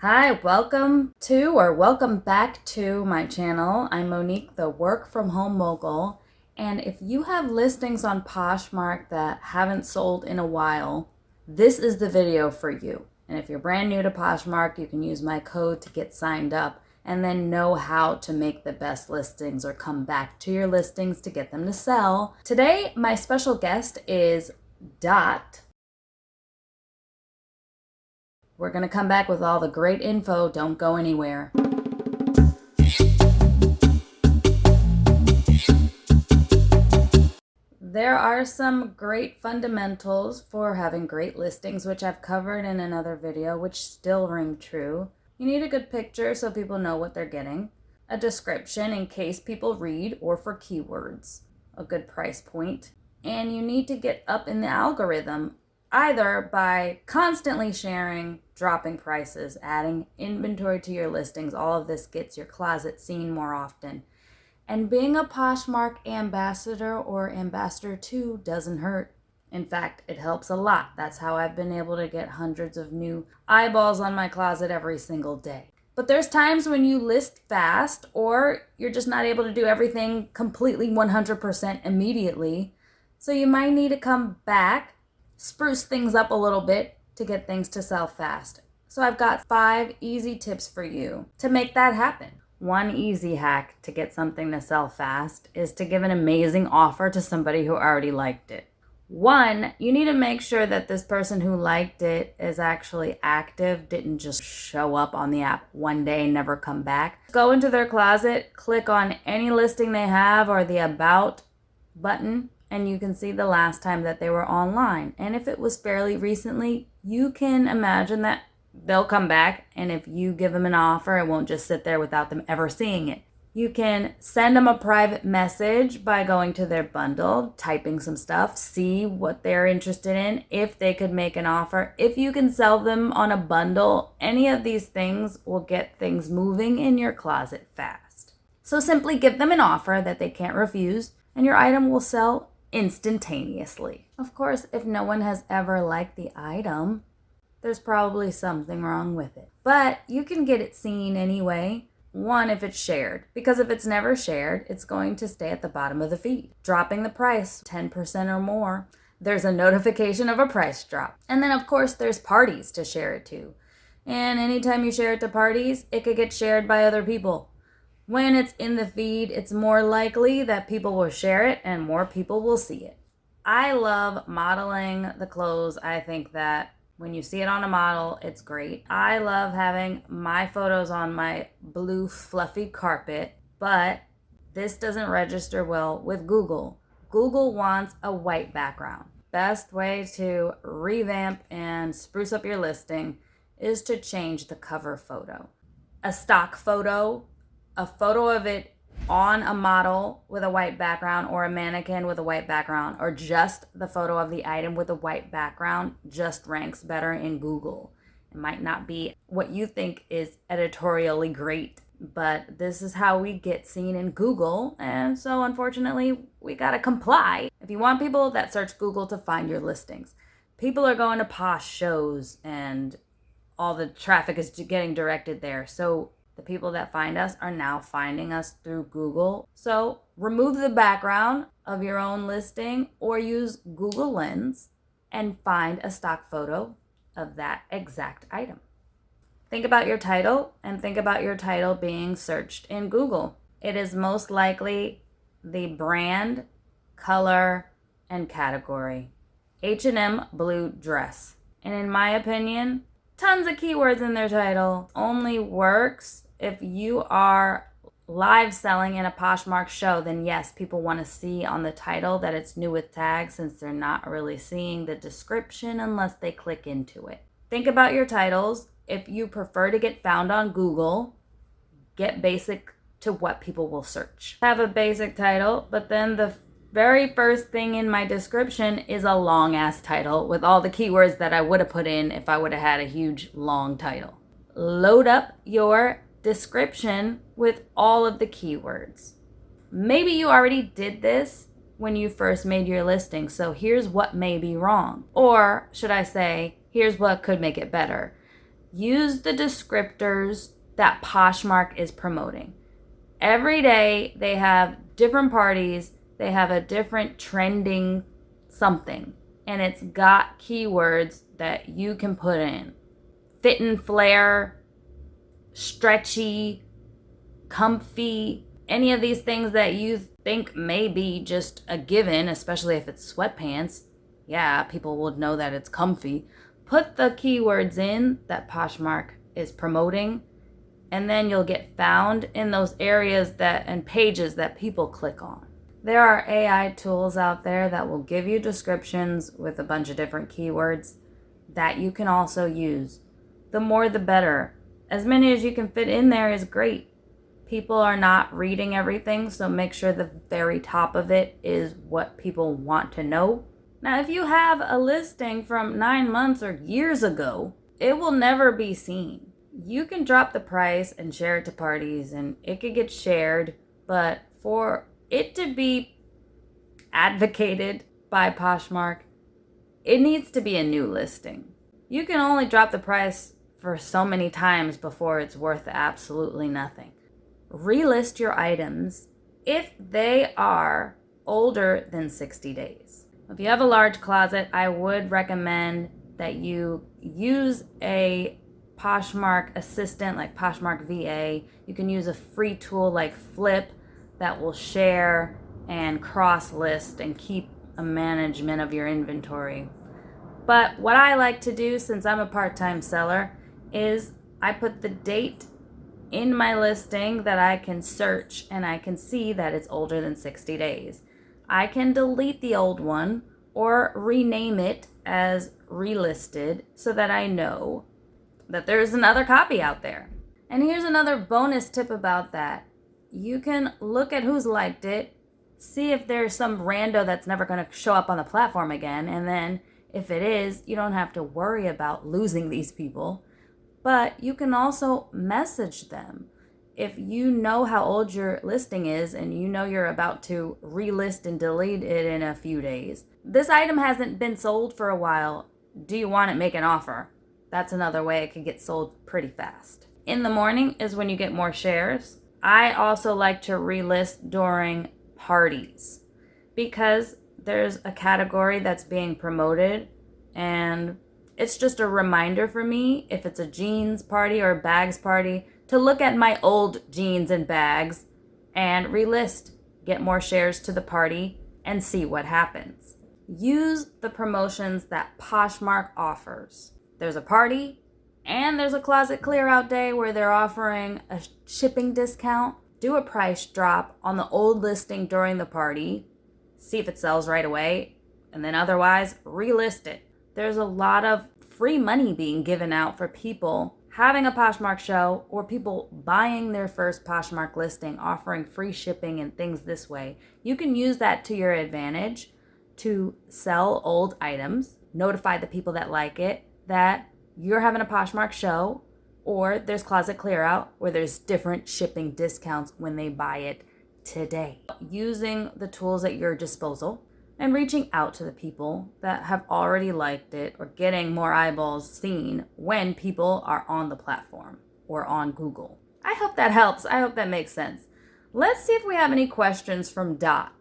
Hi, welcome back to my channel. I'm Monique, the work from home mogul. And if you have listings on Poshmark that haven't sold in a while, this is the video for you. And if you're brand new to Poshmark, you can use my code to get signed up and then know how to make the best listings or come back to your listings to get them to sell. Today, my special guest is Dot. We're going to come back with all the great info. Don't go anywhere. There are some great fundamentals for having great listings, which I've covered in another video, which still ring true. You need a good picture so people know what they're getting, a description in case people read or for keywords, a good price point, and you need to get up in the algorithm either by constantly sharing, dropping prices, adding inventory to your listings. All of this gets your closet seen more often. And being a Poshmark ambassador or ambassador too doesn't hurt. In fact, it helps a lot. That's how I've been able to get hundreds of new eyeballs on my closet every single day. But there's times when you list fast or you're just not able to do everything completely 100% immediately. So you might need to come back, spruce things up a little bit to get things to sell fast. So I've got 5 easy tips for you to make that happen. One easy hack to get something to sell fast is to give an amazing offer to somebody who already liked it. 1, you need to make sure that this person who liked it is actually active, didn't just show up on the app one day and never come back. Go into their closet, click on any listing they have or the About button, and you can see the last time that they were online. And if it was fairly recently, you can imagine that they'll come back, and if you give them an offer, it won't just sit there without them ever seeing it. You can send them a private message by going to their bundle, typing some stuff, see what they're interested in, if they could make an offer. If you can sell them on a bundle, any of these things will get things moving in your closet fast. So simply give them an offer that they can't refuse, and your item will sell instantaneously. Of course, if no one has ever liked the item, there's probably something wrong with it. But you can get it seen anyway. 1, if it's shared, because if it's never shared, it's going to stay at the bottom of the feed. Dropping the price 10% or more, there's a notification of a price drop. And then of course there's parties to share it to. And anytime you share it to parties, it could get shared by other people. When it's in the feed, it's more likely that people will share it and more people will see it. I love modeling the clothes. I think that when you see it on a model, it's great. I love having my photos on my blue fluffy carpet, but this doesn't register well with Google. Google wants a white background. Best way to revamp and spruce up your listing is to change the cover photo. A stock photo, a photo of it on a model with a white background or a mannequin with a white background or just the photo of the item with a white background just ranks better in Google. It might not be what you think is editorially great, but this is how we get seen in Google, and so unfortunately we gotta comply. If you want people that search Google to find your listings, people are going to Posh shows and all the traffic is getting directed there. So the people that find us are now finding us through Google. So remove the background of your own listing or use Google Lens and find a stock photo of that exact item. Think about your title and think about your title being searched in Google. It is most likely the brand, color, and category. H&M blue dress. And in my opinion, tons of keywords in their title only works if you are live selling in a Poshmark show. Then yes, people want to see on the title that it's new with tags, since they're not really seeing the description unless they click into it. Think about your titles. If you prefer to get found on Google, get basic to what people will search. Have a basic title, but then the very first thing in my description is a long ass title with all the keywords that I would have put in if I would have had a huge long title. Load up your description with all of the keywords. Maybe you already did this when you first made your listing, so here's what may be wrong. Or should I say, here's what could make it better. Use the descriptors that Poshmark is promoting. Every day they have different parties, they have a different trending something, and it's got keywords that you can put in. Fit and flare, stretchy, comfy, any of these things that you think may be just a given, especially if it's sweatpants. Yeah, people would know that it's comfy. Put the keywords in that Poshmark is promoting, and then you'll get found in those areas and pages that people click on. There are AI tools out there that will give you descriptions with a bunch of different keywords that you can also use. The more the better. As many as you can fit in there is great. People are not reading everything, so make sure the very top of it is what people want to know. Now, if you have a listing from 9 months or years ago, it will never be seen. You can drop the price and share it to parties and it could get shared, but for it to be advocated by Poshmark, it needs to be a new listing. You can only drop the price for so many times before it's worth absolutely nothing. Relist your items if they are older than 60 days. If you have a large closet, I would recommend that you use a Poshmark assistant like Poshmark VA. You can use a free tool like FLYP that will share and cross list and keep a management of your inventory. But what I like to do, since I'm a part-time seller, is I put the date in my listing that I can search and I can see that it's older than 60 days. I can delete the old one or rename it as relisted so that I know that there's another copy out there. And here's another bonus tip about that. You can look at who's liked it, see if there's some rando that's never going to show up on the platform again, and then if it is, you don't have to worry about losing these people. But you can also message them. If you know how old your listing is and you know you're about to relist and delete it in a few days, this item hasn't been sold for a while. Do you want it? Make an offer. That's another way it can get sold pretty fast. In the morning is when you get more shares. I also like to relist during parties because there's a category that's being promoted and it's just a reminder for me, if it's a jeans party or a bags party, to look at my old jeans and bags and relist, get more shares to the party, and see what happens. Use the promotions that Poshmark offers. There's a party and there's a closet clear out day where they're offering a shipping discount. Do a price drop on the old listing during the party. See if it sells right away, and then otherwise relist it. There's a lot of free money being given out for people having a Poshmark show or people buying their first Poshmark listing, offering free shipping and things this way. You can use that to your advantage to sell old items, notify the people that like it that you're having a Poshmark show, or there's closet clear out where there's different shipping discounts when they buy it today. Using the tools at your disposal and reaching out to the people that have already liked it or getting more eyeballs seen when people are on the platform or on Google. I hope that helps. I hope that makes sense. Let's see if we have any questions from Dot.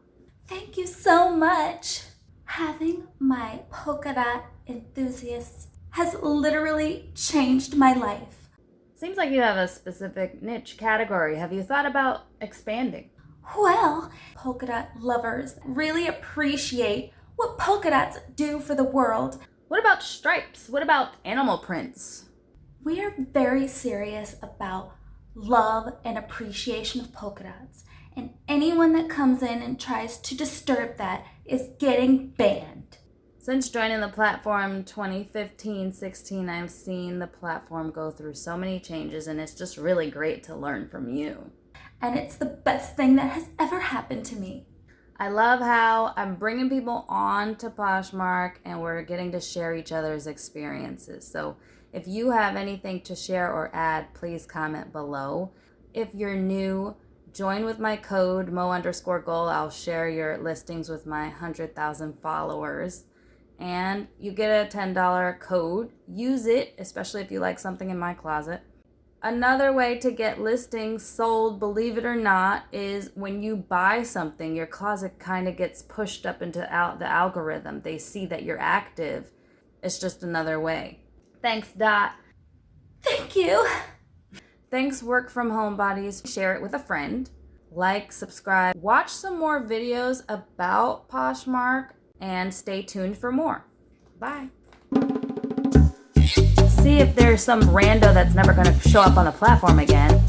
Thank you so much. Having my polka dot enthusiasts has literally changed my life. Seems like you have a specific niche category. Have you thought about expanding? Well, polka dot lovers really appreciate what polka dots do for the world. What about stripes? What about animal prints? We are very serious about love and appreciation of polka dots. And anyone that comes in and tries to disturb that is getting banned. Since joining the platform 2015-16, I've seen the platform go through so many changes, and it's just really great to learn from you. And it's the best thing that has ever happened to me. I love how I'm bringing people on to Poshmark and we're getting to share each other's experiences. So if you have anything to share or add, please comment below. If you're new, join with my code Mo_goal. I'll share your listings with my 100,000 followers. and you get a $10 code. Use it, especially if you like something in my closet. Another way to get listings sold, believe it or not, is when you buy something, your closet kind of gets pushed up into the algorithm. They see that you're active. It's just another way. Thanks, Dot. Thank you. Thanks, work from home bodies. Share it with a friend. Like, subscribe. Watch some more videos about Poshmark and stay tuned for more. Bye. See if there's some rando that's never going to show up on the platform again.